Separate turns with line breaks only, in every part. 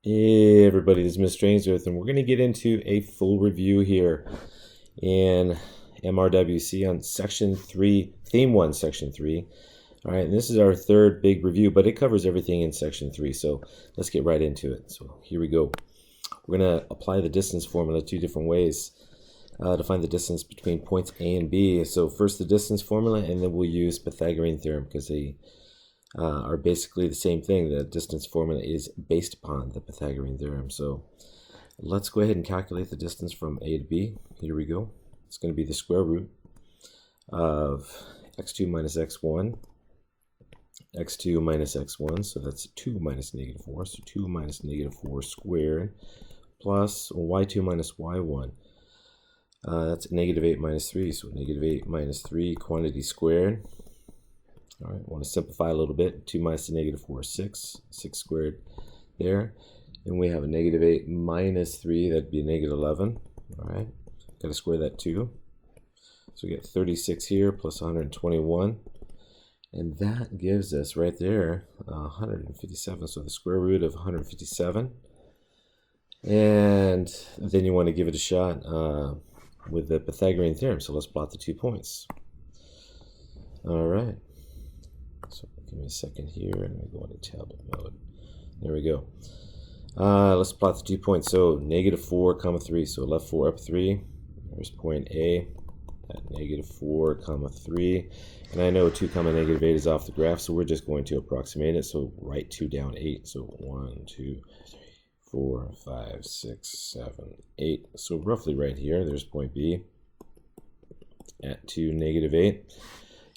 Hey everybody, this is Mr. Ainsworth, and we're going to get into a full review here in MRWC on Section 3, Theme 1, Section 3. All right, and this is our third big review, but it covers everything in Section 3, so let's get right into it. So here we go. We're going to apply the distance formula two different ways to find the distance between points A and B. So first the distance formula, and then we'll use Pythagorean theorem because they are basically the same thing. The distance formula is based upon the Pythagorean theorem. So let's go ahead and calculate the distance from A to B. Here we go. It's going to be the square root of x2 minus x1, x2 minus x1, so that's 2 minus -4, so 2 minus -4 squared, plus y2 minus y1. That's -8 minus 3, so -8 minus 3 quantity squared. All right, want to simplify a little bit. 2 minus the -4 is 6. 6 squared there. And we have a -8 minus 3. That'd be a -11. All right, got to square that too. So we get 36 here plus 121. And that gives us right there 157. So the square root of 157. And then you want to give it a shot with the Pythagorean theorem. So let's plot the 2 points. All right. So give me a second here, and we go into tablet mode. There we go. Let's plot the 2 points. So -4, 3. So left 4 up 3. There's point A at -4, 3. And I know 2, -8 is off the graph, so we're just going to approximate it. So write 2 down 8. So 1, 2, 3, 4, 5, 6, 7, 8. So roughly right here, there's point B at 2, -8.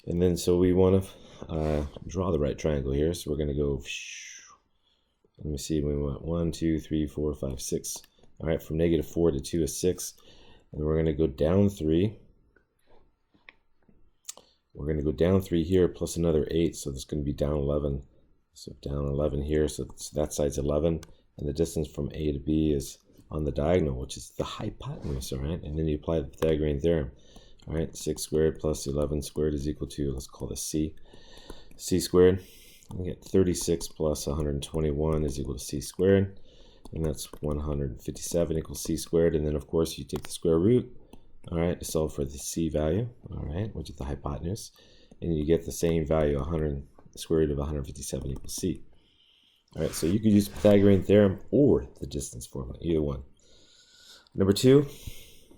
And then so we want to draw the right triangle here. So we're going to go, let me see, we want 1, 2, 3, 4, 5, 6. All right, from -4 to 2 is 6. And we're going to go down 3. We're going to go down 3 here plus another 8. So that's going to be down 11. So down 11 here. So that side's 11. And the distance from A to B is on the diagonal, which is the hypotenuse. All right, and then you apply the Pythagorean theorem. All right, 6 squared plus 11 squared is equal to, let's call this C. C squared. We get 36 plus 121 is equal to C squared. And that's 157 equals C squared. And then, of course, you take the square root, all right, to solve for the C value, all right, which is the hypotenuse. And you get the same value, square root of 157 equals C. All right, so you could use Pythagorean theorem or the distance formula, either one. Number 2.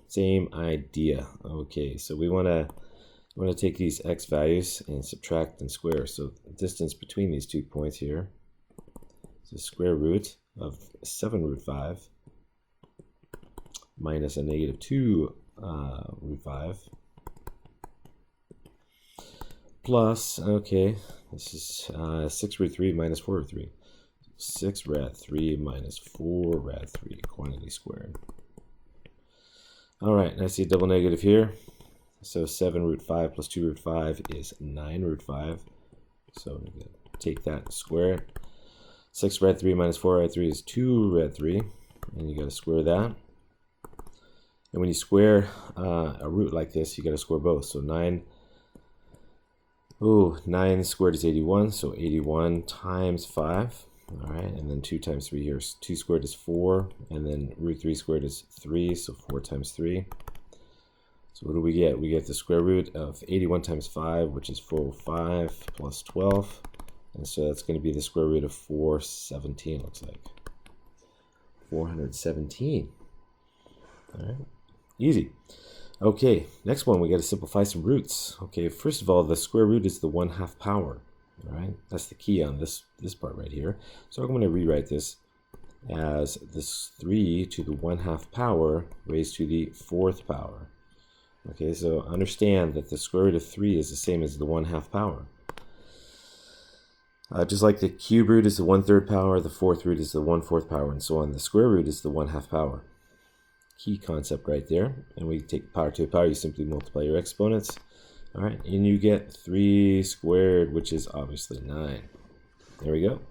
Same idea. Okay, so we want to take these x values and subtract and square. So the distance between these 2 points here is the square root of 7 root 5 minus a -2 root 5 plus, okay, this is 6 root 3 minus 4 root 3. 6 rad 3 minus 4 rad 3 quantity squared. All right, and I see a double negative here. So 7 root 5 plus 2 root 5 is 9 root 5. So I'm going to take that and square it. 6 rad 3 minus 4 rad 3 is 2 rad 3. And you got to square that. And when you square a root like this, you got to square both. So 9 squared is 81. So 81 times 5. All right, and then 2 times 3 here. 2 squared is 4, and then root 3 squared is 3, so 4 times 3. So what do we get? We get the square root of 81 times 5, which is 405 plus 12. And so that's going to be the square root of 417, looks like. 417. All right, easy. Okay, next one, we got to simplify some roots. Okay, first of all, the square root is the 1/2 power. All right, that's the key on this part right here. So I'm going to rewrite this as this 3 to the 1/2 power raised to the 4th power. Okay, so understand that the square root of 3 is the same as the 1/2 power. Just like the cube root is the 1/3 power, the 4th root is the 1/4 power, and so on. The square root is the 1/2 power. Key concept right there. And we take power to a power, you simply multiply your exponents. All right, and you get 3 squared, which is obviously 9. There we go.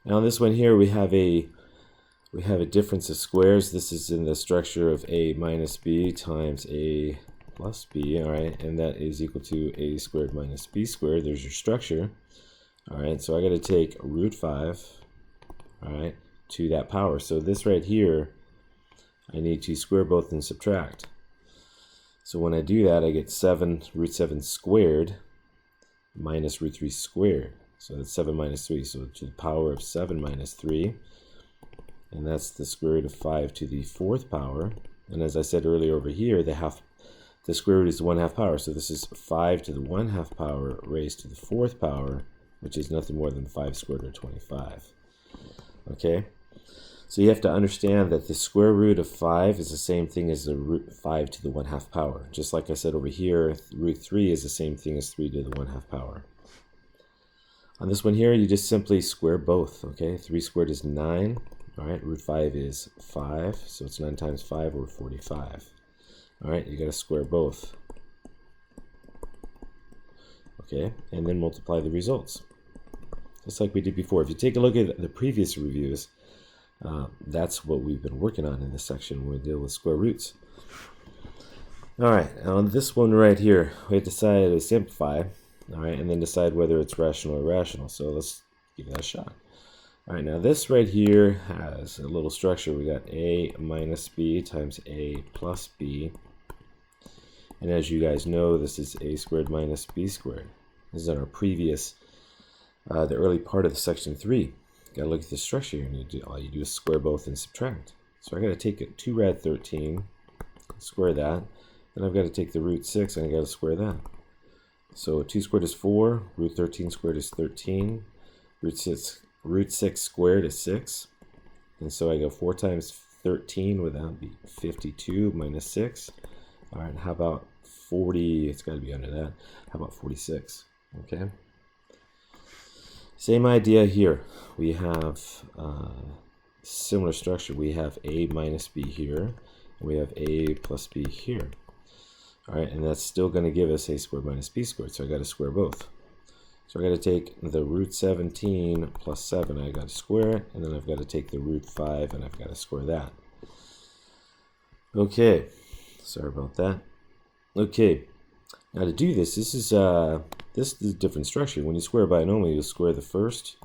Now this one here, we have a difference of squares. This is in the structure of a minus b times a plus b, all right, and that is equal to a squared minus b squared. There's your structure. All right, so I got to take root 5, all right, to that power. So this right here, I need to square both and subtract. So when I do that, I get 7 root 7 squared minus root 3 squared. So that's 7 minus 3, so to the power of 7 minus 3. And that's the square root of 5 to the 4th power. And as I said earlier over here, the square root is the 1/2 power. So this is 5 to the 1/2 power raised to the 4th power, which is nothing more than 5 squared, or 25. Okay? So you have to understand that the square root of 5 is the same thing as the root 5 to the 1/2 power. Just like I said over here, root 3 is the same thing as 3 to the 1/2 power. On this one here, you just simply square both, okay? 3 squared is 9. All right, root 5 is 5, so it's 9 times 5, or 45. All right, you got to square both. Okay, and then multiply the results. Just like we did before. If you take a look at the previous reviews, that's what we've been working on in this section when we deal with square roots. All right, on this one right here, we decide to simplify, all right, and then decide whether it's rational or irrational. So let's give that a shot. All right, now this right here has a little structure. We got a minus b times a plus b. And as you guys know, this is a squared minus b squared. This is in our previous, the early part of the section 3. Gotta look at the structure here, and all you do is square both and subtract. So I gotta take a 2 rad 13, square that. Then I've got to take the root 6, and I gotta square that. So 2 squared is 4, root 13 squared is 13, root 6 squared is 6. And so I go 4 times 13 would that be 52 minus 6. All right, how about 40? It's got to be under that. How about 46? Okay. Same idea here. We have similar structure. We have a minus b here, and we have a plus b here. All right, and that's still going to give us a squared minus b squared, so I got to square both. So I got to take the root 17 plus 7, I got to square it, and then I've got to take the root 5, and I've got to square that. Okay, sorry about that. Okay, now to do this, this is a different structure. When you square a binomial, you square the first,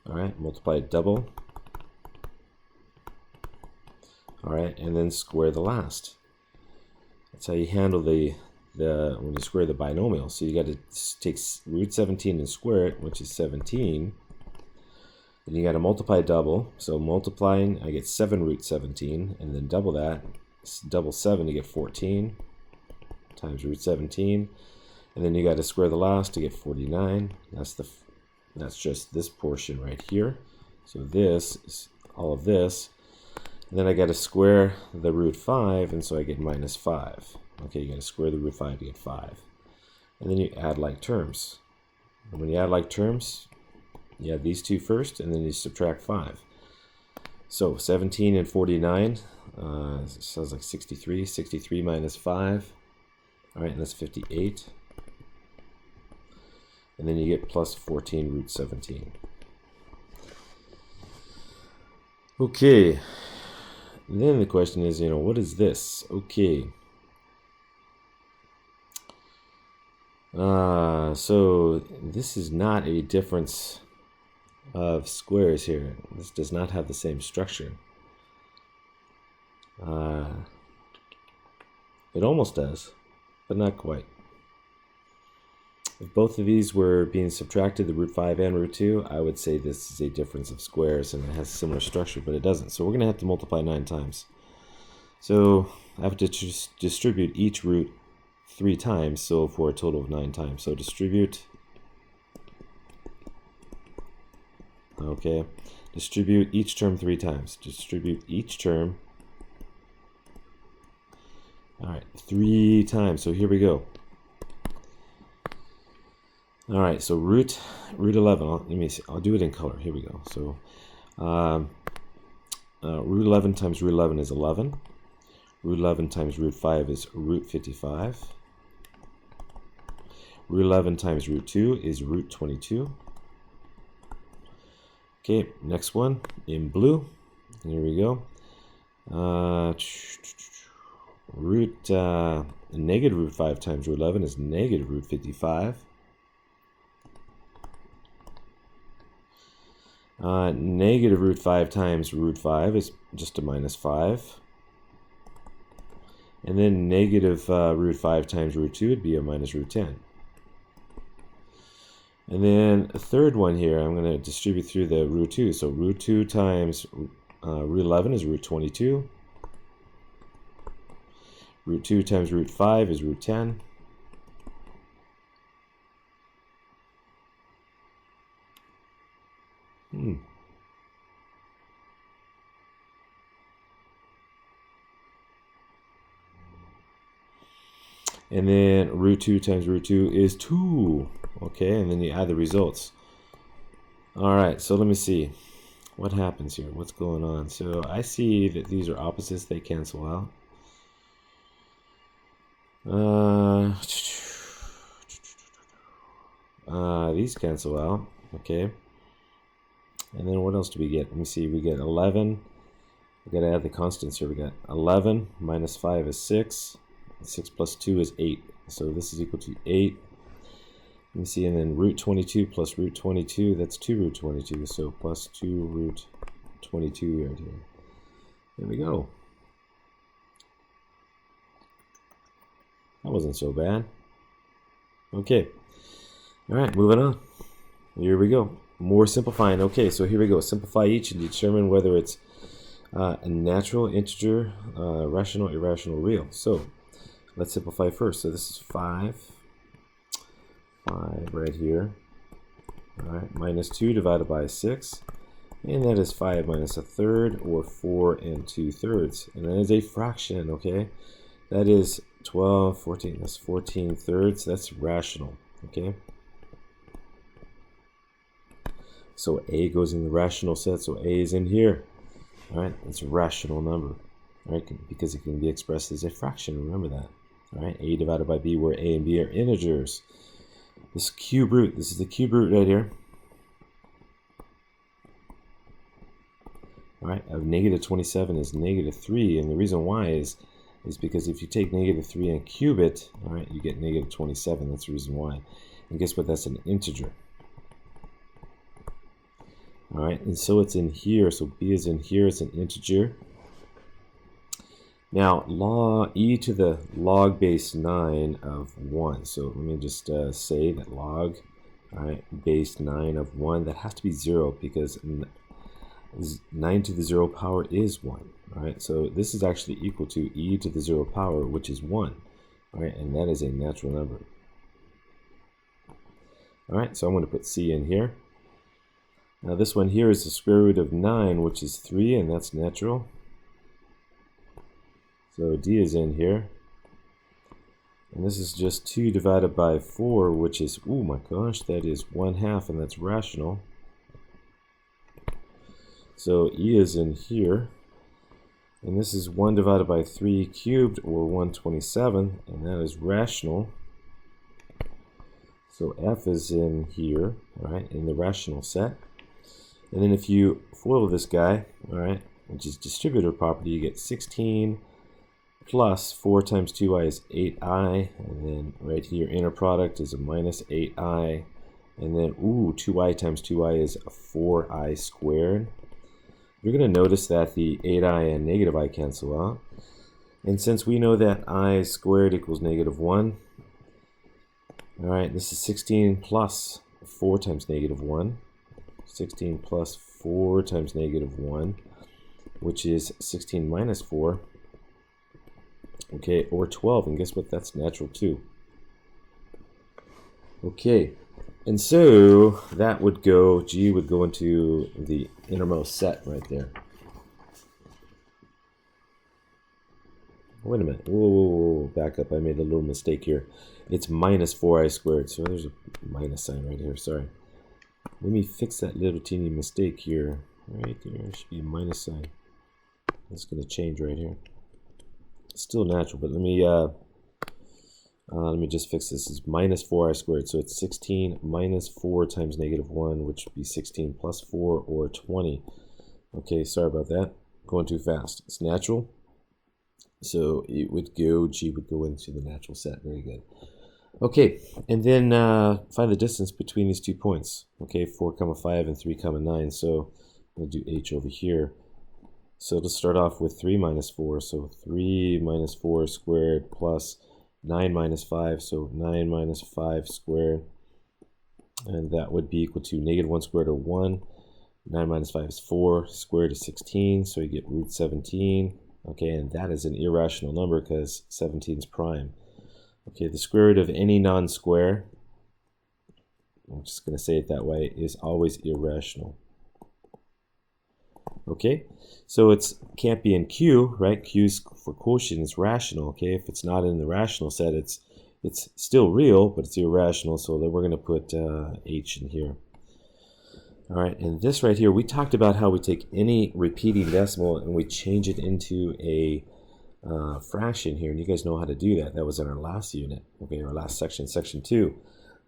all right, multiply it double, all right, and then square the last. That's how you handle when you square the binomial. So you got to take root 17 and square it, which is 17. Then you got to multiply double. So multiplying, I get 7 root 17, and then double that. Double 7 to get 14 times root 17. And then you got to square the last to get 49. That's just this portion right here. So this is all of this. And then I got to square the root 5, and so I get minus 5. Okay, you got to square the root 5 to get 5. And then you add like terms. And when you add like terms, you add these two first, and then you subtract 5. So 17 and 49 sounds like 63. 63 minus 5. All right, and that's 58. And then you get plus 14 root 17. Okay. And then the question is, what is this? Okay. So this is not a difference of squares here. This does not have the same structure. It almost does, but not quite. If both of these were being subtracted, the root 5 and root 2, I would say this is a difference of squares and it has a similar structure, but it doesn't. So we're going to have to multiply 9 times. So I have to distribute each root 3 times, so for a total of 9 times. So distribute, okay, distribute each term 3 times. Distribute each term, all right, 3 times. So here we go. All right, so root 11. Let me see. I'll do it in color. Here we go. So root 11 times root 11 is 11. Root 11 times root 5 is root 55. Root 11 times root 2 is root 22. Okay, next one in blue. Here we go. Negative root 5 times root 11 is negative root 55. Negative root 5 times root 5 is just a minus 5. And then negative root 5 times root 2 would be a minus root 10. And then a third one here, I'm going to distribute through the root 2. So root 2 times root 11 is root 22. Root 2 times root 5 is root 10. And then root 2 times root 2 is 2. Okay, and then you add the results. All right, so let me see. What happens here? What's going on? So I see that these are opposites. They cancel out. These cancel out. Okay. And then what else do we get? Let me see. We get 11. We got to add the constants here. We got 11 minus 5 is 6. 6 plus 2 is 8. So this is equal to 8. Let me see. And then root 22 plus root 22. That's 2 root 22. So plus 2 root 22 right here. There we go. That wasn't so bad. Okay. All right, moving on. Here we go. More simplifying. Okay, so here we go. Simplify each and determine whether it's a natural, integer, rational, irrational, real. So let's simplify first. So this is 5 right here. All right, minus 2 divided by 6. And that is 5 minus a third, or 4 and 2/3. And that is a fraction, okay? That is 12, 14, that's 14/3. That's rational, okay? So A goes in the rational set, so A is in here. All right, it's a rational number, all right, because it can be expressed as a fraction, remember that. All right, A divided by B, where A and B are integers. This cube root, this is the cube root right here. All right, of negative 27 is negative 3, and the reason why is because if you take negative 3 and cube it, all right, you get negative 27. That's the reason why. And guess what? That's an integer. All right, and so it's in here. So B is in here. It's an integer. Now, e to the log base 9 of 1. So let me just say that log, all right, base 9 of 1, that has to be 0 because 9 to the 0 power is 1. All right, so this is actually equal to e to the 0 power, which is 1. All right, and that is a natural number. All right, so I'm going to put C in here. Now this one here is the square root of 9, which is 3, and that's natural. So D is in here. And this is just 2 divided by 4, which is, oh my gosh, that is 1/2, and that's rational. So E is in here. And this is 1 divided by 3 cubed, or 127, and that is rational. So F is in here, all right, in the rational set. And then if you FOIL this guy, all right, which is distributive property, you get 16 plus 4 times 2i is 8i, and then right here inner product is a minus 8i, and then 2i times 2i is a 4i squared. You're going to notice that the 8i and negative I cancel out, and since we know that I squared equals negative 1, all right, this is 16 plus 4 times negative 1. 16 plus 4 times negative 1, which is 16 minus 4, okay, or 12, and guess what? That's natural too. Okay, and so that would go, G would go into the innermost set right there. Wait a minute, whoa, back up, I made a little mistake here. It's minus 4i squared, so there's a minus sign right here, sorry. Let me fix that little teeny mistake here. Right there should be a minus sign. It's going to change right here. It's still natural, but let me just fix this. It's minus 4i squared. So it's 16 minus 4 times negative 1, which would be 16 plus 4, or 20. Okay, sorry about that. Going too fast. It's natural. So it would go, G would go into the natural set. Very good. Okay, and then find the distance between these 2 points. Okay, 4, 5 and 3, 9. So we'll do h over here. So let's start off with 3 minus 4. So 3 minus 4 squared plus 9 minus 5. So 9 minus 5 squared. And that would be equal to negative 1 squared or 1. 9 minus 5 is 4. Squared is 16. So you get root 17. Okay, and that is an irrational number because 17 is prime. Okay, the square root of any non-square, I'm just going to say it that way, is always irrational. Okay, so it can't be in Q, right? Q's for quotient is rational. Okay, if it's not in the rational set, it's still real, but it's irrational. So then we're going to put h in here. All right, and this right here, we talked about how we take any repeating decimal and we change it into a fraction here, and you guys know how to do that. That was in our last unit, okay, our last section, section 2.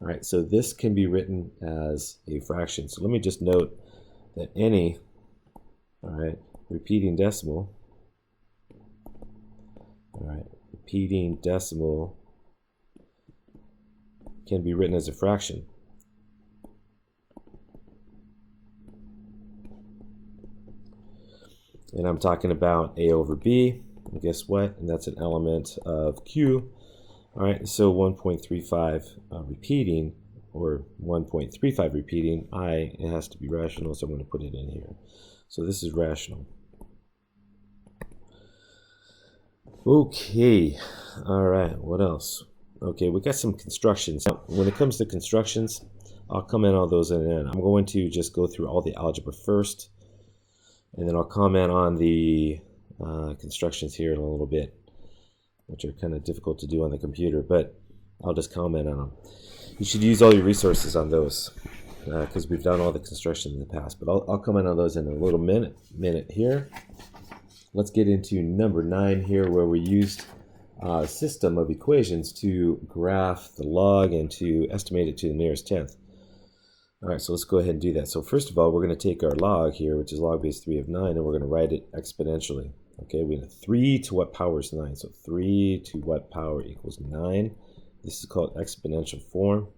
All right, so this can be written as a fraction. So let me just note that any, all right, repeating decimal, all right, repeating decimal can be written as a fraction. And I'm talking about a over b. And guess what? And that's an element of Q. All right, so 1.35 repeating, or 1.35 repeating, it has to be rational, so I'm going to put it in here. So this is rational. Okay, all right, what else? Okay, we got some constructions. Now, when it comes to constructions, I'll comment on those in a minute. I'm going to just go through all the algebra first, and then I'll comment on the constructions here in a little bit, which are kind of difficult to do on the computer, but I'll just comment on them. You should use all your resources on those because we've done all the constructions in the past, but I'll comment on those in a little minute here. Let's get into number 9 here, where we used a system of equations to graph the log and to estimate it to the nearest tenth. All right, so let's go ahead and do that. So first of all, we're going to take our log here, which is log base 3 of 9, and we're going to write it exponentially. Okay, we have 3 to what power is 9? So 3 to what power equals 9. This is called exponential form,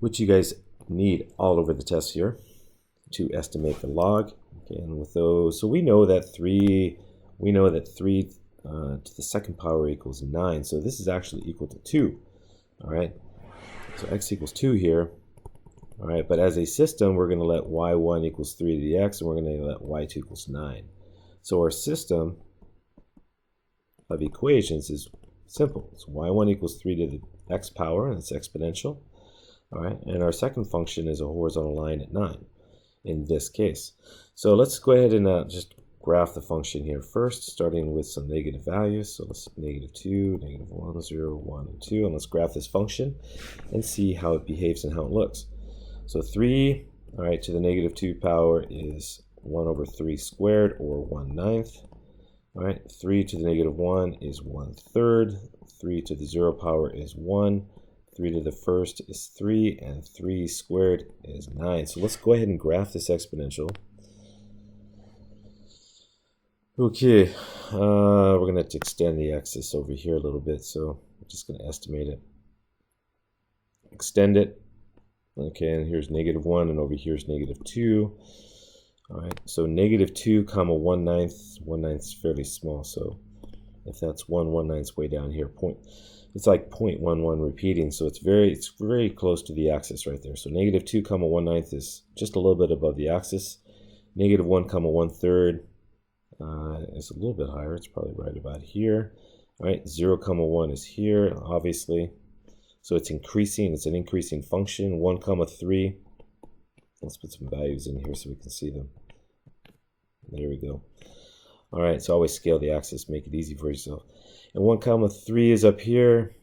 which you guys need all over the test here to estimate the log. Okay, and with those, so we know that 3 to the second power equals 9. So this is actually equal to 2. All right, so x equals 2 here. All right, but as a system, we're going to let y1 equals 3 to the x, and we're going to let y2 equals 9. So our system of equations is simple. It's y1 equals 3 to the x power, and it's exponential. All right, and our second function is a horizontal line at 9 in this case. So let's go ahead and just graph the function here first, starting with some negative values. So let's -2, -1, 0, 1, and 2, and let's graph this function and see how it behaves and how it looks. So 3, all right, to the -2 power is 1 over 3 squared, or 1/9. All right, 3 to the -1 is 1/3. 3 to the 0 power is 1. 3 to the first is 3, and 3 squared is 9. So let's go ahead and graph this exponential. Okay, we're going to have to extend the axis over here a little bit, so I'm just going to estimate it. Extend it. Okay, and here's -1, and over here is -2. All right, so -2, 1/9. 1/9 is fairly small, so if that's 1/9 is way down here. It's like 0.11 repeating, so it's very close to the axis right there. So -2, 1/9 is just a little bit above the axis. -1, 1/3 is a little bit higher. It's probably right about here. All right, 0, 1 is here, obviously. So it's increasing. It's an increasing function. 1, 3. Let's put some values in here so we can see them. There we go. All right, so always scale the axis, make it easy for yourself. And 1, 3 is up here,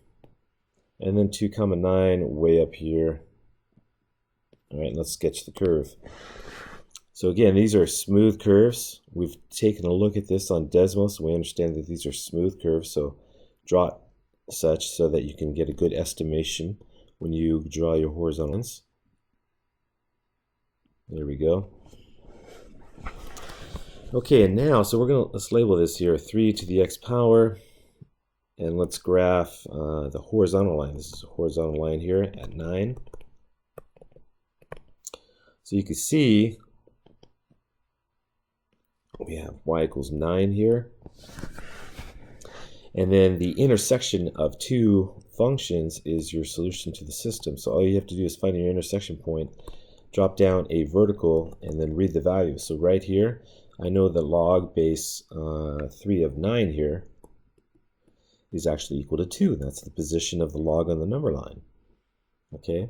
and then 2, 9 way up here. All right, let's sketch the curve. So again, these are smooth curves. We've taken a look at this on decimal, so we understand that these are smooth curves. So draw it such so that you can get a good estimation when you draw your horizontal lines. There we go. Okay, and now, so let's label this here 3 to the x power, and let's graph the horizontal line. This is a horizontal line here at 9. So you can see we have y equals 9 here. And then the intersection of two functions is your solution to the system. So all you have to do is find your intersection point, drop down a vertical, and then read the value. So right here, I know the log base 3 of 9 here is actually equal to 2. That's the position of the log on the number line. Okay,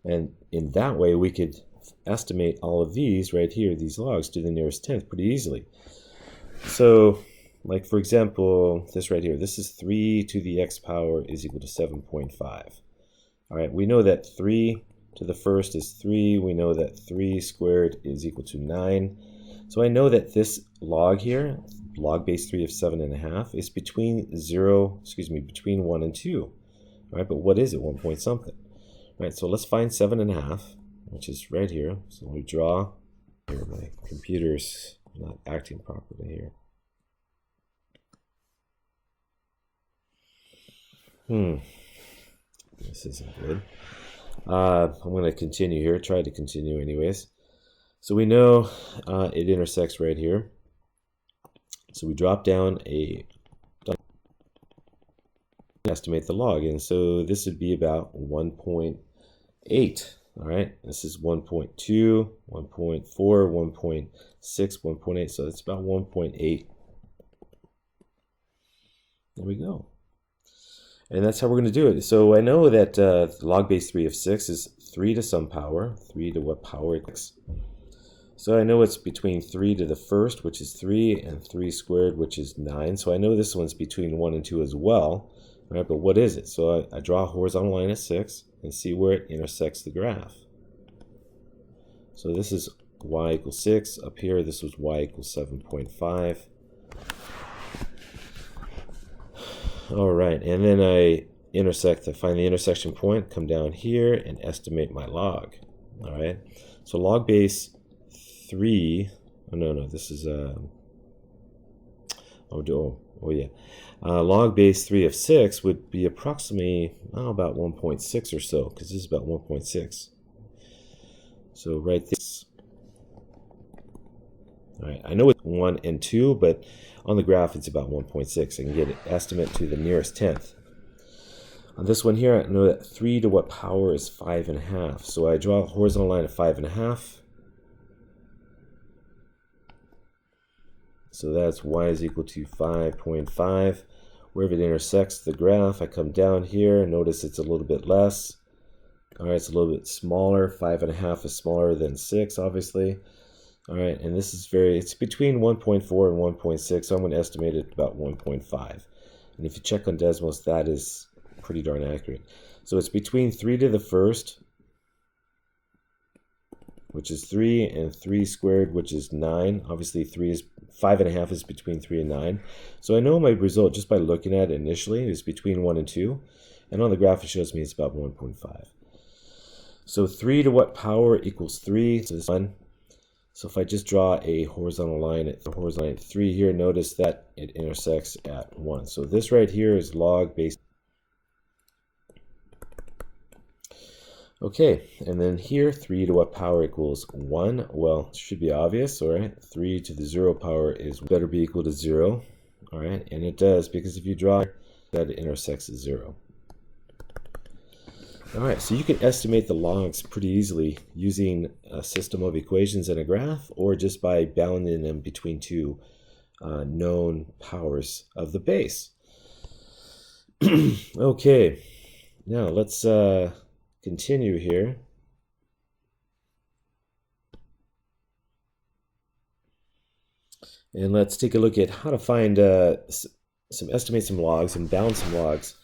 and in that way we could estimate all of these right here, these logs, to the nearest tenth pretty easily. So like for example, this right here, this is 3 to the x power is equal to 7.5. All right, we know that 3 to the first is 3. We know that 3 squared is equal to 9. So I know that this log here, log base 3 of 7.5, is between between 1 and 2. All right, but what is it? 1 point something. All right, so let's find 7.5, which is right here. So we draw. Here, my computer's not acting properly here. This isn't good. I'm going to continue here, try to continue anyways. So we know it intersects right here. So we drop down estimate the log, and so this would be about 1.8. All right, this is 1.2, 1.4, 1.6, 1.8, so it's about 1.8. There we go. And that's how we're going to do it. So I know that log base 3 of 6 is 3 to some power. 3 to what power? X. So I know it's between 3 to the first, which is 3, and 3 squared, which is 9. So I know this one's between 1 and 2 as well. Right, but what is it? So I draw a horizontal line at 6 and see where it intersects the graph. So this is y equals 6. Up here, this was y equals 7.5. All right, and then I find the intersection point, come down here and estimate my log. All right, so log base 3, this is log base 3 of 6 would be approximately about 1.6 or so, because this is about 1.6. So right there. All right, I know it's 1 and 2, but on the graph it's about 1.6. I can get an estimate to the nearest tenth. On this one here, I know that 3 to what power is 5.5. So I draw a horizontal line of 5.5. So that's y is equal to 5.5. Wherever it intersects the graph, I come down here and notice it's a little bit less. All right, it's a little bit smaller. 5.5 is smaller than 6, obviously. All right, and this is it's between 1.4 and 1.6, so I'm going to estimate it about 1.5. And if you check on decimals, that is pretty darn accurate. So it's between 3 to the first, which is 3, and 3 squared, which is 9. Obviously, 5.5 is between 3 and 9. So I know my result, just by looking at it initially, is between 1 and 2. And on the graph, it shows me it's about 1.5. So 3 to what power equals 3? So this is 1. So if I just draw a horizontal line at 3 here, notice that it intersects at 1. So this right here is log base. Okay, and then here, 3 to what power equals 1? Well, it should be obvious, all right? 3 to the 0 power is better be equal to 0, all right? And it does, because if you draw that, it intersects at 0. All right, so you can estimate the logs pretty easily using a system of equations and a graph, or just by bounding them between two known powers of the base. Okay, now let's continue here. And let's take a look at how to find estimate some logs and bound some logs.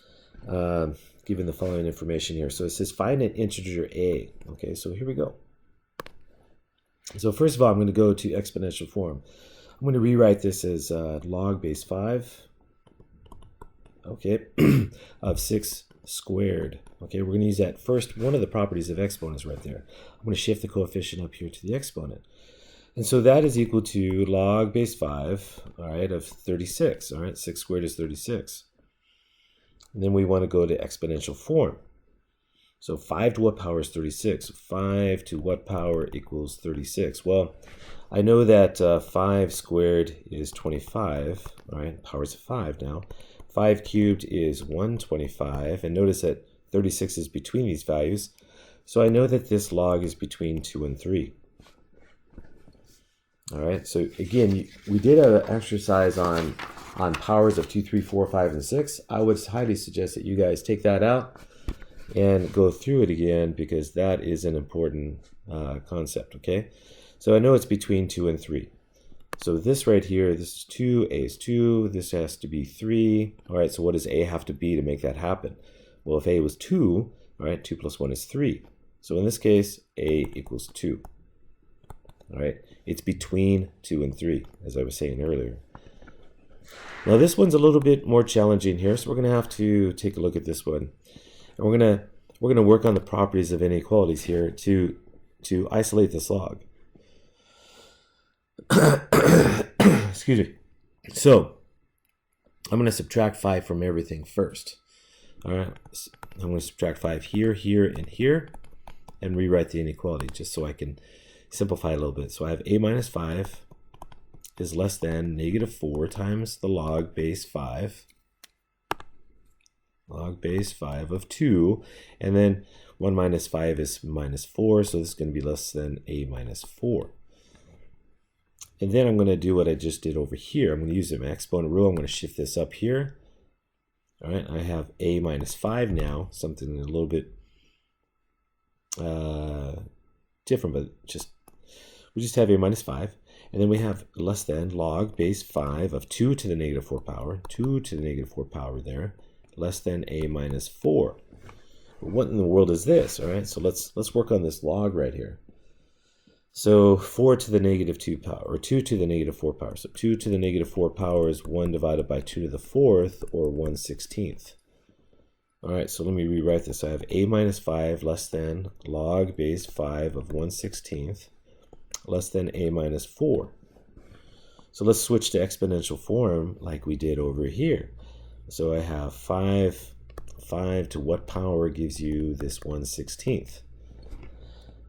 Given the following information here. So it says find an integer a. Okay, so here we go. So first of all, I'm going to go to exponential form. I'm going to rewrite this as log base 5, okay, of 6 squared. Okay, we're going to use that first, one of the properties of exponents right there. I'm going to shift the coefficient up here to the exponent. And so that is equal to log base 5, all right, of 36. All right, 6 squared is 36. And then we want to go to exponential form. So 5 to what power is 36? 5 to what power equals 36? Well, I know that 5 squared is 25, all right, powers of 5 now. 5 cubed is 125, and notice that 36 is between these values, so I know that this log is between 2 and 3. All right, so again, we did an exercise on powers of 2, 3, 4, 5, and 6. I would highly suggest that you guys take that out and go through it again, because that is an important concept, okay? So I know it's between 2 and 3. So this right here, this is 2, A is 2, this has to be 3. All right, so what does A have to be to make that happen? Well, if A was 2, all right, 2 plus 1 is 3. So in this case, A equals 2. All right, it's between 2 and 3, as I was saying earlier. Now this one's a little bit more challenging here, so we're going to have to take a look at this one. And we're gonna work on the properties of inequalities here to isolate this log. Excuse me. So I'm going to subtract 5 from everything first. All right, I'm going to subtract 5 here, here, and here, and rewrite the inequality just so I can simplify a little bit. So I have a minus 5 is less than negative 4 times the log base 5. Log base 5 of 2, and then 1 minus 5 is minus 4, so this is going to be less than a minus 4. And then I'm going to do what I just did over here. I'm going to use my exponent rule. I'm going to shift this up here. All right, I have a minus 5 now, something a little bit different, but we just have a minus 5. And then we have less than log base 5 of 2 to the negative 4 power, 2 to the negative 4 power there, less than a minus 4. What in the world is this? All right, so let's work on this log right here. So 4 to the negative 2 power, or 2 to the negative 4 power. So 2 to the negative 4 power is 1 divided by 2 to the 4th, or 1/16. All right, so let me rewrite this. I have a minus 5 less than log base 5 of 1/16 less than a minus 4. So let's switch to exponential form like we did over here. So I have 5 to what power gives you this 1/16?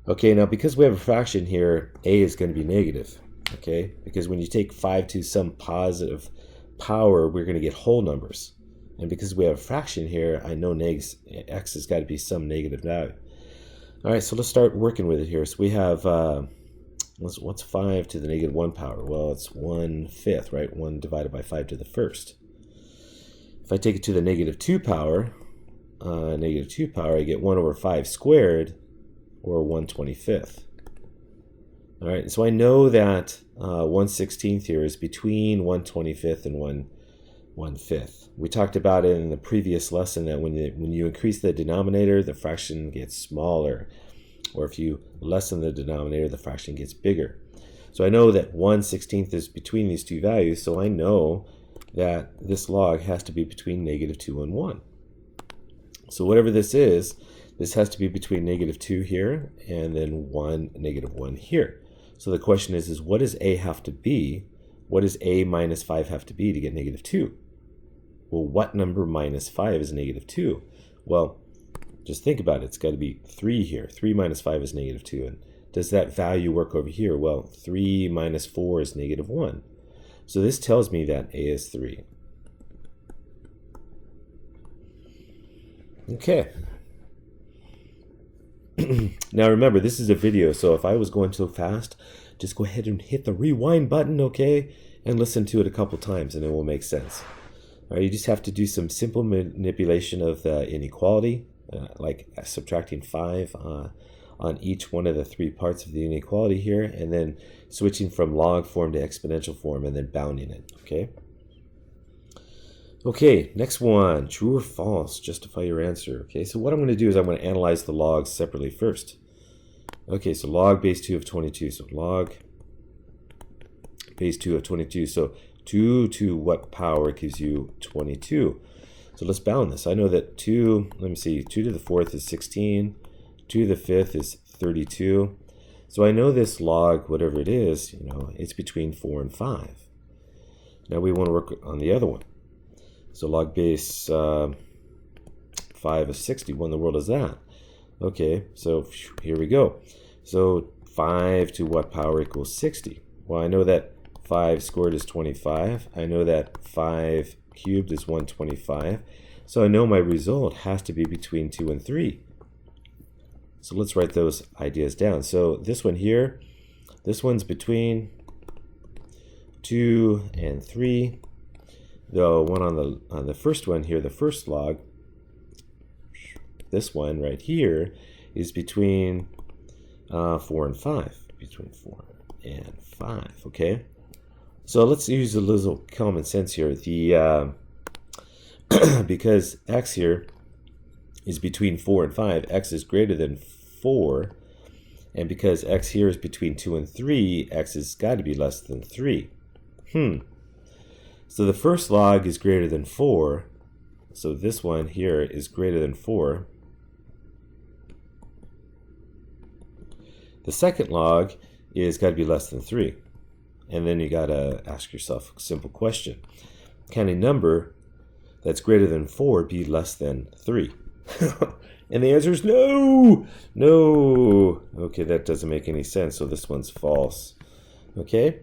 Okay, now because we have a fraction here, a is going to be negative, okay? Because when you take 5 to some positive power, we're going to get whole numbers. And because we have a fraction here, I know x has got to be some negative value. All right, so let's start working with it here. So we have, what's 5 to the negative 1 power? Well, it's 1/5, right? 1 divided by 5 to the 1st. If I take it to the negative 2 power, I get 1 over 5 squared, or 1/25. All right, so I know that 1/16 here is between 1/25 and 1/5. We talked about it in the previous lesson that when you increase the denominator, the fraction gets smaller. Or if you lessen the denominator, the fraction gets bigger. So I know that 1/16 is between these two values, so I know that this log has to be between negative 2 and 1. So whatever this is, this has to be between negative 2 here and then negative 1 here. So the question is what does a have to be? What does a minus 5 have to be to get negative 2? Well, what number minus 5 is negative 2? Well, just think about it. It's got to be 3 here. 3 minus 5 is negative 2. And does that value work over here? Well, 3 minus 4 is negative 1. So this tells me that a is 3. Okay. Now remember, this is a video, so if I was going too fast, just go ahead and hit the rewind button, okay? And listen to it a couple times and it will make sense. All right, you just have to do some simple manipulation of the inequality, like subtracting 5 on each one of the 3 parts of the inequality here, and then switching from log form to exponential form and then bounding it, okay? Okay, next one, true or false, justify your answer. Okay, so what I'm going to do is I'm going to analyze the logs separately first. Okay, so log base 2 of 22, so log base 2 of 22, so 2 to what power gives you 22? So let's bound this. I know that 2, let me see, 2 to the 4th is 16, 2 to the 5th is 32. So I know this log, whatever it is, it's between 4 and 5. Now we want to work on the other one. So log base 5 of 60. What in the world is that? Okay, so here we go. So 5 to what power equals 60? Well, I know that 5 squared is 25. I know that 5 cubed is 125. So I know my result has to be between 2 and 3. So let's write those ideas down. So this one here, this one's between 2 and 3. The one on the first one here, the first log, this one right here is between 4 and 5. Between 4 and 5, okay? So let's use a little common sense here. The because x here is between 4 and 5, x is greater than 4, and because x here is between 2 and 3, x has got to be less than 3. So the first log is greater than 4, so this one here is greater than 4. The second log is got to be less than 3. And then you got to ask yourself a simple question. Can a number that's greater than 4 be less than 3? And the answer is no! No! Okay, that doesn't make any sense, so this one's false. Okay?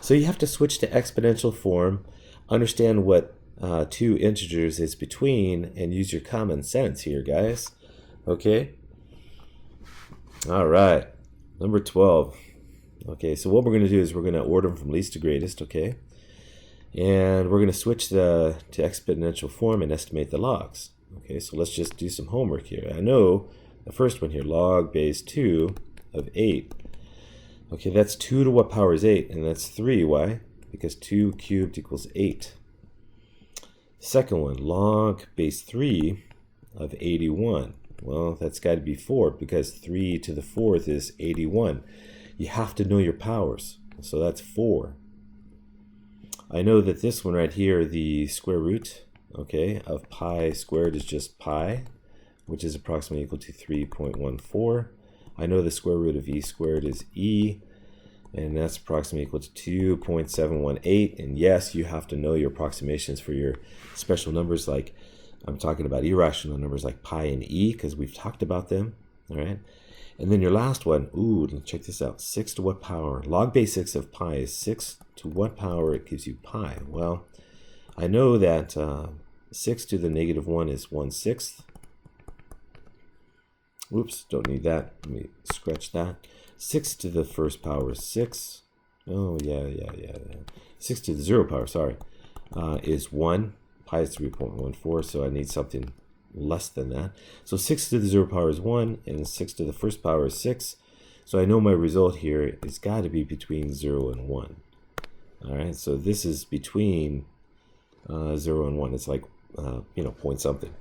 So you have to switch to exponential form, understand what two integers is between, and use your common sense here, guys. Okay? All right. Number 12. Okay, so what we're going to do is we're going to order them from least to greatest, okay? And we're going to switch to exponential form and estimate the logs. Okay, so let's just do some homework here. I know the first one here, log base 2 of 8. Okay, that's 2 to what power is 8? And that's 3. Why? Because 2 cubed equals 8. Second one, log base 3 of 81. Well, that's got to be 4 because 3 to the 4th is 81. You have to know your powers. So that's 4. I know that this one right here, the square root, okay, of pi squared is just pi, which is approximately equal to 3.14. I know the square root of e squared is e, and that's approximately equal to 2.718. And yes, you have to know your approximations for your special numbers, like I'm talking about irrational numbers like pi and e, because we've talked about them, all right? And then your last one, check this out, 6 to what power? Log base 6 of pi is 6 to what power? It gives you pi. Well, I know that 6 to the negative 1 is 1/6. Whoops, don't need that. Let me scratch that. 6 to the first power is 6. Oh, yeah. 6 to the 0 power, sorry, is 1. Pi is 3.14, so I need something less than that. So 6 to the 0 power is 1, and 6 to the first power is 6. So I know my result here is got to be between 0 and 1. All right, so this is between 0 and 1. It's like, point something.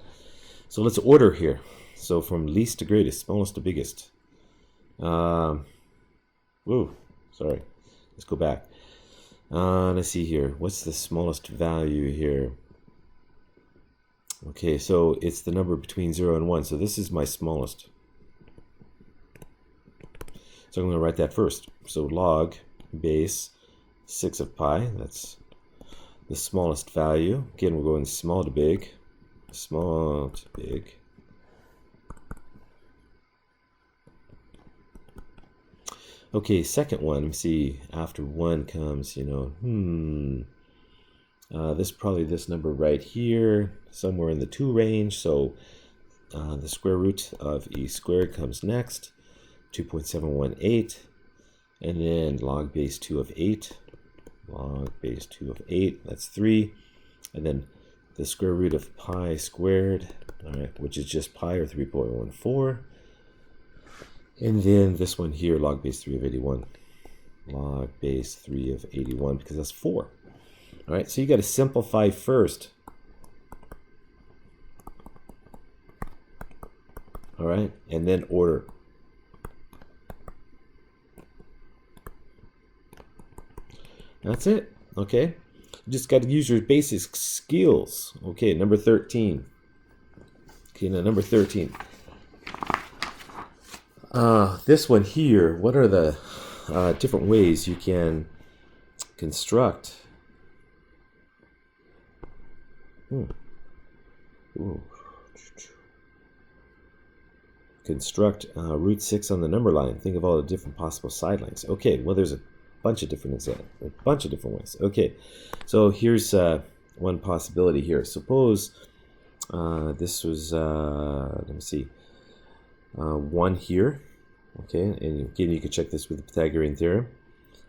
So let's order here. So from least to greatest, smallest to biggest. Sorry. Let's go back. Let's see here. What's the smallest value here? Okay, so it's the number between 0 and 1. So this is my smallest. So I'm going to write that first. So log base 6 of pi. That's the smallest value. Again, we're going small to big. Small to big. Okay, second one. Let me see. After 1 comes, this number right here, somewhere in the 2 range. So the square root of e squared comes next, 2.718, and then log base 2 of 8. Log base 2 of 8, that's 3, and then the square root of pi squared, all right, which is just pi, or 3.14. And then this one here, log base 3 of 81. Log base 3 of 81, because that's 4. All right, so you got to simplify first. All right, and then order. That's it, okay? You just got to use your basic skills. Okay, number 13. Okay, now number 13. This one here, what are the different ways you can construct? construct root 6 on the number line. Think of all the different possible side lengths. Okay, well, there's a bunch of different ways. Okay, so here's one possibility here. Suppose this was, let me see, 1 here. Okay, and again, you can check this with the Pythagorean theorem.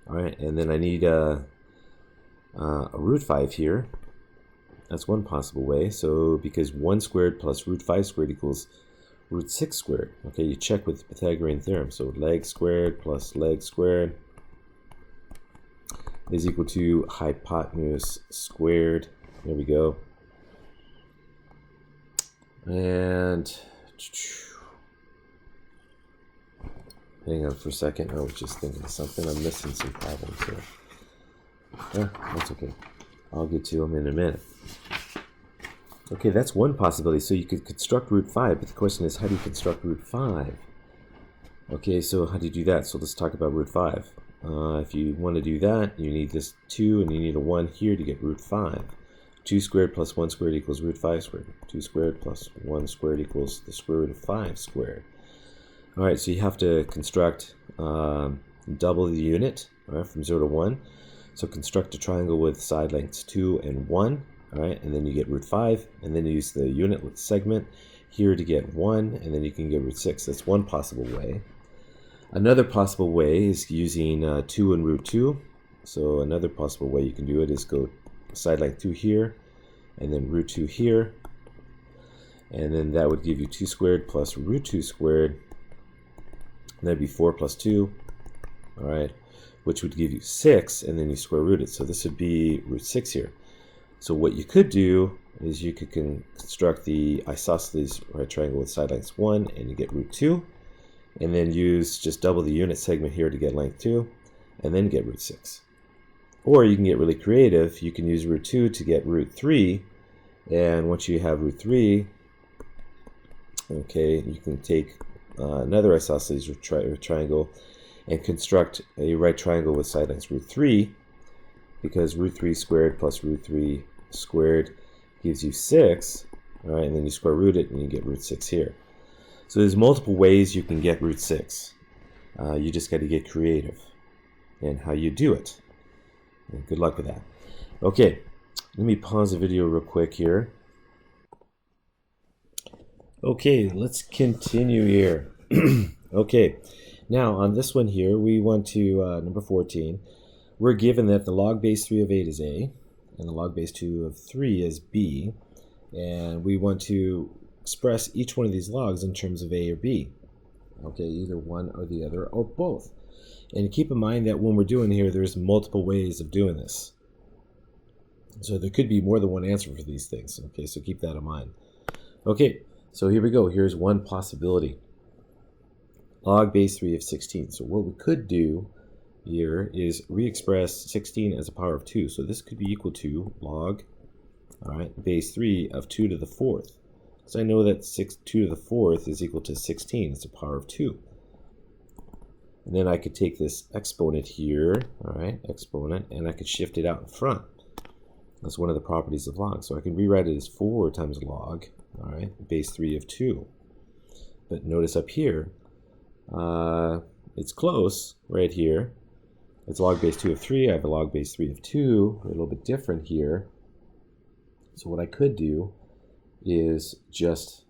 All right, and then I need a root 5 here. That's one possible way. So because 1 squared plus root 5 squared equals root 6 squared. Okay, you check with the Pythagorean theorem. So leg squared plus leg squared is equal to hypotenuse squared. There we go. And hang on for a second. I was just thinking of something. I'm missing some problems here. Yeah, that's okay. I'll get to them in a minute. Okay, that's one possibility. So you could construct root 5, but the question is, how do you construct root 5? Okay, so how do you do that? So let's talk about root 5. If you want to do that, you need this 2, and you need a 1 here to get root 5. 2 squared plus 1 squared equals root 5 squared. 2 squared plus 1 squared equals the square root of 5 squared. All right, so you have to construct double the unit, all right, from 0 to 1. So construct a triangle with side lengths 2 and 1, all right, and then you get root 5, and then you use the unit with segment here to get 1, and then you can get root 6. That's one possible way. Another possible way is using 2 and root 2. So another possible way you can do it is go side length 2 here, and then root 2 here, and then that would give you 2 squared plus root 2 squared. And that'd be 4 plus 2, all right, which would give you 6, and then you square root it. So this would be root 6 here. So what you could do is you could construct the isosceles right triangle with side lengths 1, and you get root 2, and then use just double the unit segment here to get length 2, and then get root 6. Or you can get really creative. You can use root 2 to get root 3, and once you have root 3, okay, you can take another isosceles triangle and construct a right triangle with side lengths root 3, because root 3 squared plus root 3 squared gives you 6, all right, and then you square root it and you get root 6 here. So there's multiple ways you can get root 6. You just got to get creative in how you do it. And good luck with that. Okay, let me pause the video real quick here. Okay, let's continue here. Okay, now on this one here, we want to, number 14, we're given that the log base 3 of 8 is A, and the log base 2 of 3 is B, and we want to express each one of these logs in terms of A or B. Okay, either one or the other, or both. And keep in mind that when we're doing here, there's multiple ways of doing this. So there could be more than one answer for these things. Okay, so keep that in mind. Okay, so here we go. Here's one possibility. Log base 3 of 16. So what we could do here is re-express 16 as a power of 2. So this could be equal to log, all right, base 3 of 2 to the 4th. So I know that 2 to the 4th is equal to 16. It's a power of 2. And then I could take this exponent here, all right, exponent, and I could shift it out in front. That's one of the properties of log. So I can rewrite it as 4 times log, all right, base 3 of 2. But notice up here, it's close right here. It's log base 2 of 3. I have a log base 3 of 2. They're a little bit different here. So what I could do is just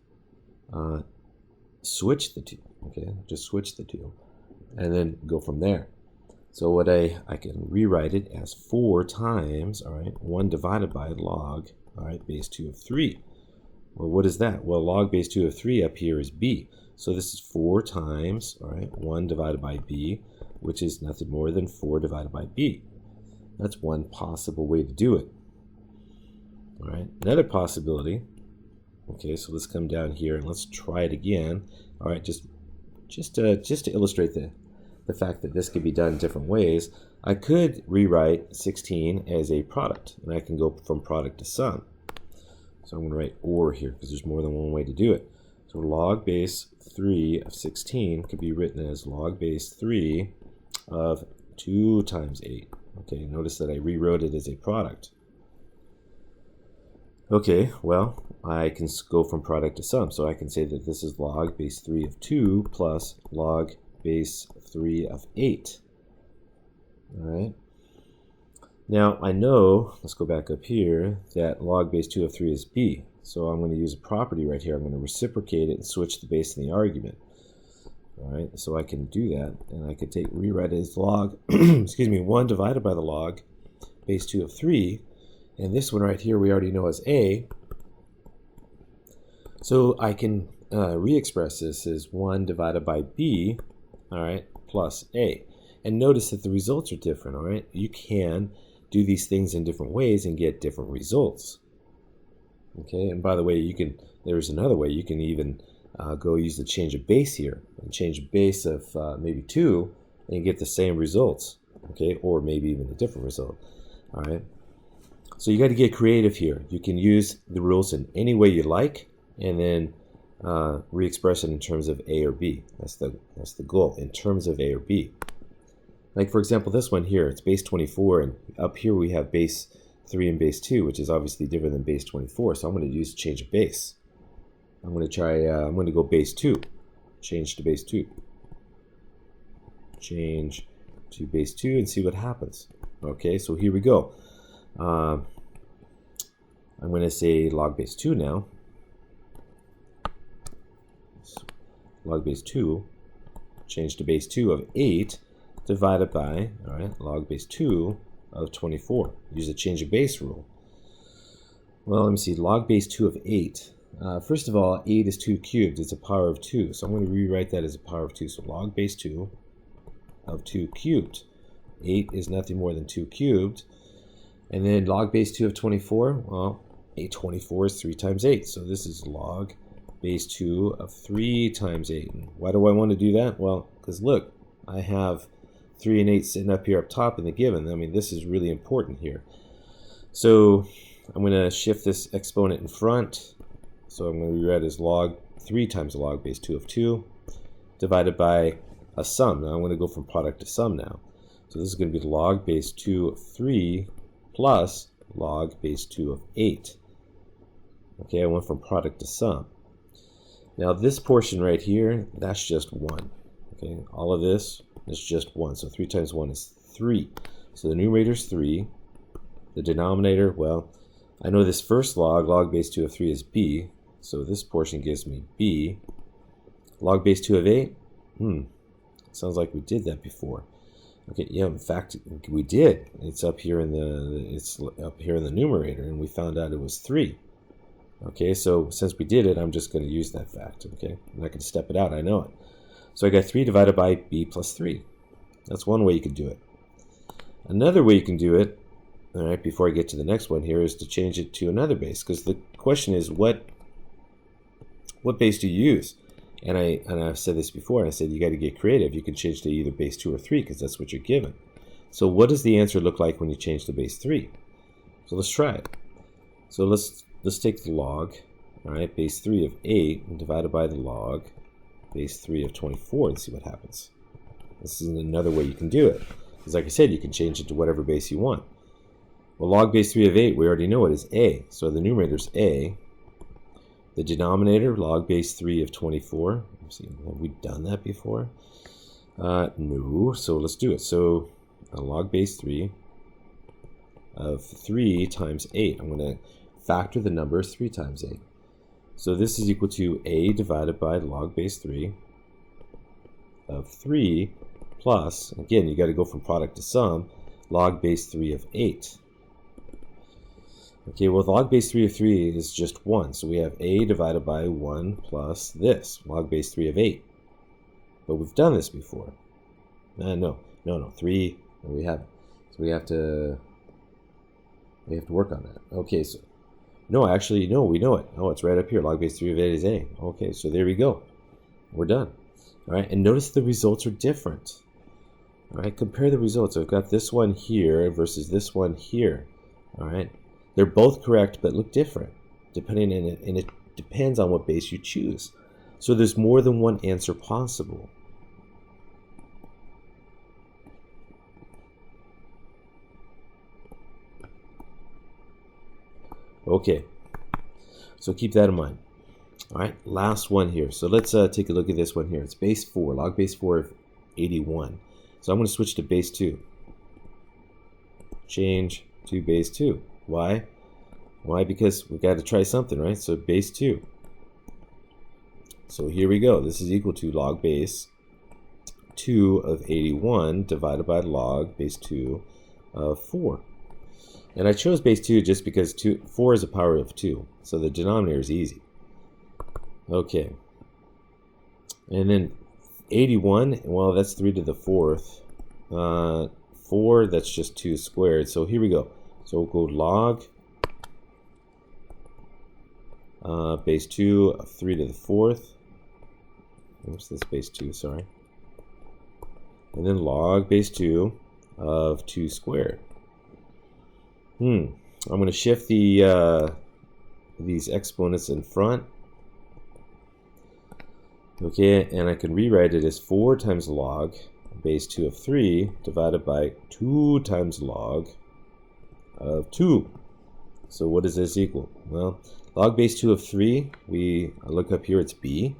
switch the two. Okay, just switch the two, and then go from there. So what I can rewrite it as 4 times, all right, 1 divided by log, all right, base 2 of 3. Well, what is that? Well, log base 2 of 3 up here is b. So this is 4 times, all right, 1 divided by b, which is nothing more than 4 divided by b. That's one possible way to do it. All right, another possibility. Okay, so let's come down here and let's try it again. All right, just to illustrate the fact that this could be done different ways, I could rewrite 16 as a product, and I can go from product to sum. So I'm going to write or here because there's more than one way to do it. So log base 3 of 16 could be written as log base 3 of 2 times 8. Okay, notice that I rewrote it as a product. Okay, well, I can go from product to sum. So I can say that this is log base 3 of 2 plus log base 3 of 8. All right. Now, I know, let's go back up here, that log base 2 of 3 is b. So I'm going to use a property right here. I'm going to reciprocate it and switch the base in the argument. All right, so I can do that, and I could rewrite it as log, excuse me, 1 divided by the log base 2 of 3. And this one right here we already know as a. So I can re-express this as 1 divided by b, all right, plus a. And notice that the results are different, all right? You can do these things in different ways and get different results. Okay, and by the way, there's another way. You can even go use the change of base here and change a base of maybe 2 and get the same results, okay, or maybe even a different result, all right? So you got to get creative here. You can use the rules in any way you like and then re-express it in terms of a or b. That's the goal, in terms of a or b. Like, for example, this one here, it's base 24, and up here we have base 3 and base 2, which is obviously different than base 24, so I'm going to use change of base. I'm going to go base 2, change to base 2. Change to base 2 and see what happens. Okay, so here we go. I'm going to say log base 2 now. Log base 2, change to base 2 of 8, divided by, all right, log base 2 of 24. Use the change of base rule. Well, let me see, log base 2 of 8. First of all, 8 is 2 cubed. It's a power of 2. So I'm going to rewrite that as a power of 2. So log base 2 of 2 cubed. 8 is nothing more than 2 cubed. And then log base 2 of 24, well, 24 is 3 times 8. So this is log base 2 of 3 times 8. And why do I want to do that? Well, because look, I have 3 and 8 sitting up here up top in the given. I mean, this is really important here. So I'm going to shift this exponent in front. So I'm going to rewrite as log 3 times log base 2 of 2 divided by a sum. Now I'm going to go from product to sum now. So this is going to be log base 2 of 3 plus log base 2 of 8. Okay, I went from product to sum. Now this portion right here, that's just 1. Okay, all of this is just 1. So 3 times 1 is 3. So the numerator is 3. The denominator, well, I know this first log base 2 of 3 is b. So this portion gives me b. Log base 2 of 8, sounds like we did that before. Okay, yeah, in fact, we did. It's up here in the numerator, and we found out it was 3. Okay, so since we did it, I'm just going to use that fact. Okay, I'm not going to step it out. I know it. So I got 3 divided by b plus 3. That's one way you can do it. Another way you can do it, all right, before I get to the next one here, is to change it to another base, because the question is what base do you use? And I've said this before. I said you got to get creative. You can change to either base 2 or 3 because that's what you're given. So what does the answer look like when you change to base 3? So let's try it. So let's take the log, all right, base 3 of 8 and divide it by the log base 3 of 24 and see what happens. This is another way you can do it. Because like I said, you can change it to whatever base you want. Well, log base 3 of 8, we already know it is a. So the numerator is a. The denominator, log base 3 of 24. Let's see, have we done that before? No, so let's do it. So log base 3 of 3 times 8. I'm going to factor the numbers 3 times 8. So this is equal to a divided by log base 3 of 3 plus, again, you got to go from product to sum, log base 3 of 8. Okay, well, log base 3 of 3 is just 1. So we have a divided by 1 plus this, log base 3 of 8. But we've done this before. No, 3, and we haven't. So we have to work on that. Okay, so, no, actually, no, we know it. Oh, it's right up here. Log base 3 of 8 is a. Okay, so there we go. We're done. All right, and notice the results are different. All right, compare the results. I've got this one here versus this one here. All right. They're both correct, but look different, depending on it, and it depends on what base you choose. So there's more than one answer possible. Okay, So keep that in mind. All right, last one here. So let's take a look at this one here. It's base 4, log base 4 of 81. So I'm going to switch to base 2. Change to base 2. Why? Why? Because we've got to try something, right? So base 2. So here we go. This is equal to log base 2 of 81 divided by log base 2 of 4. And I chose base 2 just because 4 is a power of 2. So the denominator is easy. Okay. And then 81, well, that's 3 to the 4th. 4, that's just 2 squared. So here we go. So we'll go log base 2 of 3 to the 4th. Oops, that's base 2, sorry. And then log base 2 of 2 squared. I'm going to shift the these exponents in front. Okay, and I can rewrite it as 4 times log base 2 of 3 divided by 2 times log of 2. So what does this equal? Well, log base 2 of 3, I look up here, it's b.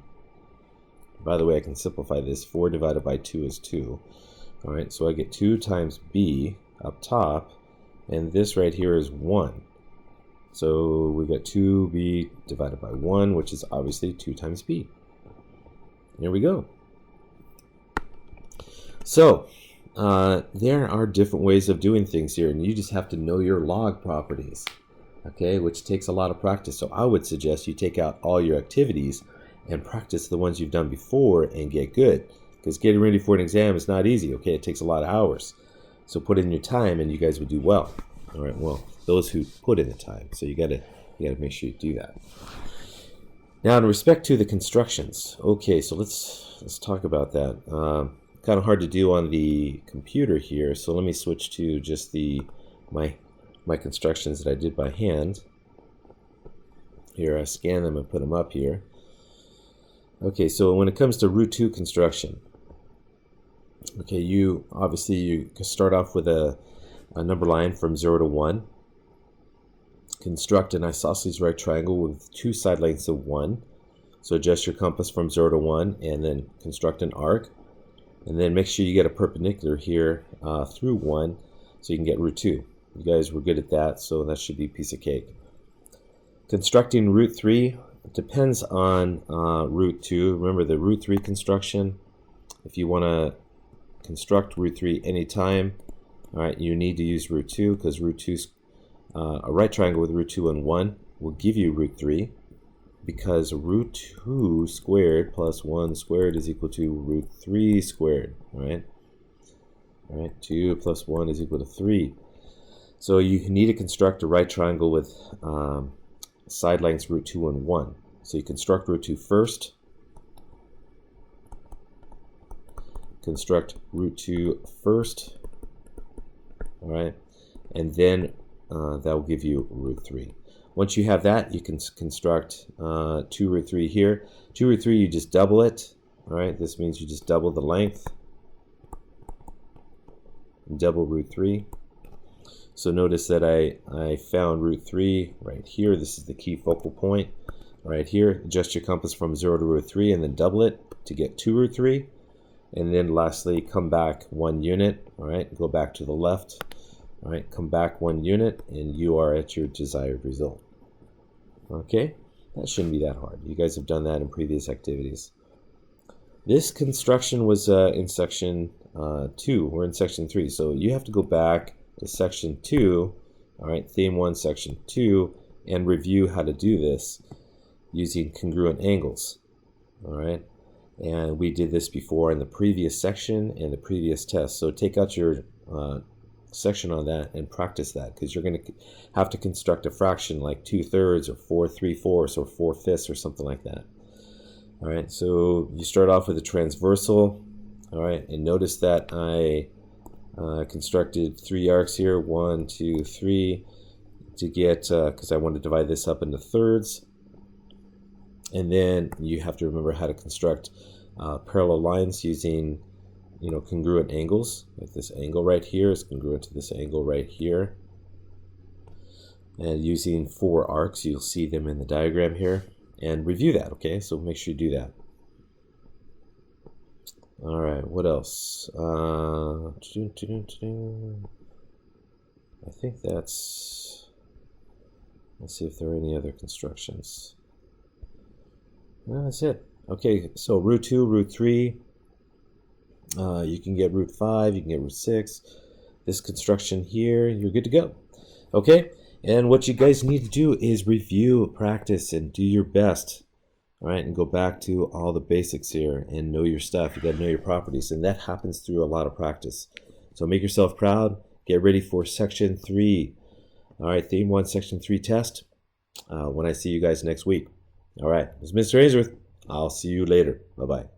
By the way, I can simplify this. 4 divided by 2 is 2. All right, so I get 2 times b up top, and this right here is 1. So we got 2b divided by 1, which is obviously 2 times b. There we go. So there are different ways of doing things here, and you just have to know your log properties, okay, which takes a lot of practice. So I would suggest you take out all your activities and practice the ones you've done before and get good, because getting ready for an exam is not easy, okay? It takes a lot of hours. So put in your time and you guys will do well. All right, well, those who put in the time. So you gotta make sure you do that. Now, in respect to the constructions, okay, so let's talk about that. Kind of hard to do on the computer here, so let me switch to just my constructions that I did by hand. Here, I scan them and put them up here. Okay, so when it comes to root 2 construction, okay, you start off with a number line from 0 to 1. Construct an isosceles right triangle with 2 side lengths of 1. So adjust your compass from 0 to 1 and then construct an arc. And then make sure you get a perpendicular here through 1 so you can get root 2. You guys were good at that, so that should be a piece of cake. Constructing root 3 depends on root 2. Remember the root 3 construction. If you want to construct root 3 anytime, all right, you need to use root 2, because root 2, a right triangle with root 2 and 1 will give you root 3, because root 2 squared plus 1 squared is equal to root 3 squared, right? All right, 2 plus 1 is equal to 3. So you need to construct a right triangle with side lengths root 2 and 1. So you construct root 2 first, construct root 2 first, all right, and then that will give you root 3. Once you have that, you can construct 2 root 3 here. 2 root 3, you just double it, all right? This means you just double the length, and double root 3. So notice that I found root 3 right here. This is the key focal point right here. Adjust your compass from 0 to root 3 and then double it to get 2 root 3. And then lastly, come back 1 unit. All right, go back to the left. All right, come back 1 unit and you are at your desired result. Okay, that shouldn't be that hard. You guys have done that in previous activities. This construction was in section 2. We're in section 3, so you have to go back to section 2, all right, theme 1, section 2, and review how to do this using congruent angles, all right? And we did this before in the previous section and the previous test. So take out your section on that and practice that, because you're going to have to construct a fraction like 2/3 or 4 3/4 or 4/5 or something like that. All right, so you start off with a transversal, all right, and notice that I constructed 3 arcs here, 1, 2, 3, to get, because I want to divide this up into thirds. And then you have to remember how to construct parallel lines using, congruent angles. Like this angle right here is congruent to this angle right here. and using 4 arcs. You'll see them in the diagram here, and review that, okay? So make sure you do that. All right, what else? I think that's, let's see if there are any other constructions. No, that's it. Okay, so root 2, root 3, you can get root 5, you can get root 6. This construction here, you're good to go. Okay, and what you guys need to do is review, practice, and do your best. All right, and go back to all the basics here and know your stuff. You got to know your properties, and that happens through a lot of practice. So make yourself proud. Get ready for section 3. All right, theme 1, section 3 test. When I see you guys next week. All right, this is Mr. Ainsworth. I'll see you later. Bye-bye.